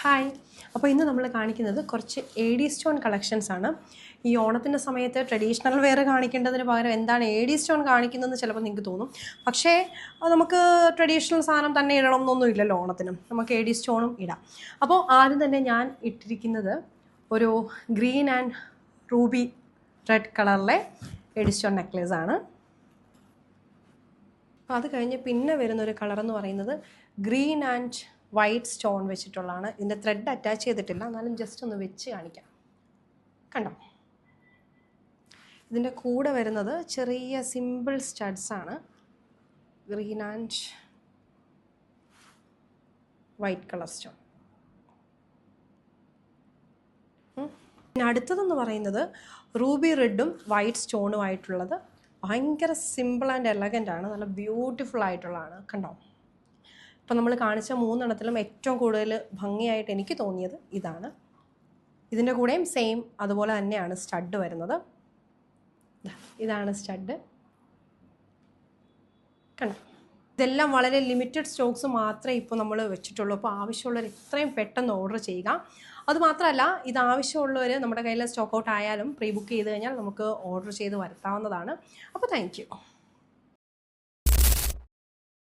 Hi. അപ്പോൾ ഇന്ന് നമ്മൾ കാണിക്കുന്നത് കുറച്ച് എ ഡി സ്റ്റോൺ കളക്ഷൻസ് ആണ്. ഈ ഓണത്തിൻ്റെ സമയത്ത് ട്രഡീഷണൽ വെയർ കാണിക്കേണ്ടതിന് പകരം എന്താണ് എ ഡി സ്റ്റോൺ കാണിക്കുന്നതെന്ന് ചിലപ്പോൾ നിങ്ങൾക്ക് തോന്നും. പക്ഷേ നമുക്ക് ട്രഡീഷണൽ സാധനം തന്നെ ഇടണം എന്നൊന്നും ഇല്ലല്ലോ ഓണത്തിന്. നമുക്ക് എ ഡി സ്റ്റോണും ഇടാം. അപ്പോൾ ആദ്യം തന്നെ ഞാൻ ഇട്ടിരിക്കുന്നത് ഒരു ഗ്രീൻ ആൻഡ് റൂബി റെഡ് കളറിലെ എ ഡി സ്റ്റോൺ നെക്ലേസ് ആണ്. അപ്പോൾ അത് കഴിഞ്ഞ് പിന്നെ വരുന്നൊരു കളർ എന്ന് പറയുന്നത് ഗ്രീൻ ആൻഡ് വൈറ്റ് സ്റ്റോൺ വെച്ചിട്ടുള്ളതാണ്. ഇതിൻ്റെ ത്രെഡ് അറ്റാച്ച് ചെയ്തിട്ടില്ല, എന്നാലും ജസ്റ്റ് ഒന്ന് വെച്ച് കാണിക്കാം. കണ്ടോ, ഇതിൻ്റെ കൂടെ വരുന്നത് ചെറിയ സിമ്പിൾ സ്റ്റഡ്സ് ആണ്. Green and white colour stone. പിന്നെ അടുത്തതെന്ന് പറയുന്നത് റൂബി റെഡും വൈറ്റ് സ്റ്റോണുമായിട്ടുള്ളത്. ഭയങ്കര സിമ്പിൾ ആൻഡ് എലഗൻ്റ് ആണ്, നല്ല ബ്യൂട്ടിഫുൾ ആയിട്ടുള്ളതാണ്. കണ്ടോ, ഇപ്പം നമ്മൾ കാണിച്ച മൂന്നെണ്ണത്തിലും ഏറ്റവും കൂടുതൽ ഭംഗിയായിട്ട് എനിക്ക് തോന്നിയത് ഇതാണ്. ഇതിൻ്റെ കൂടെയും സെയിം അതുപോലെ തന്നെയാണ് സ്റ്റഡ് വരുന്നത്. ഇതാണ് സ്റ്റഡ്. കണ്ടോ, ഇതെല്ലാം വളരെ ലിമിറ്റഡ് സ്റ്റോക്സ് മാത്രമേ ഇപ്പോൾ നമ്മൾ വെച്ചിട്ടുള്ളൂ. അപ്പോൾ ആവശ്യമുള്ളവർ എത്രയും പെട്ടെന്ന് ഓർഡർ ചെയ്യുക. അതുമാത്രമല്ല, ഇത് ആവശ്യമുള്ളവർ നമ്മുടെ കയ്യിൽ സ്റ്റോക്ക് ഔട്ട് ആയാലും പ്രീ ബുക്ക് ചെയ്ത് കഴിഞ്ഞാൽ നമുക്ക് ഓർഡർ ചെയ്ത് വരുത്താവുന്നതാണ്. അപ്പോൾ താങ്ക് യു.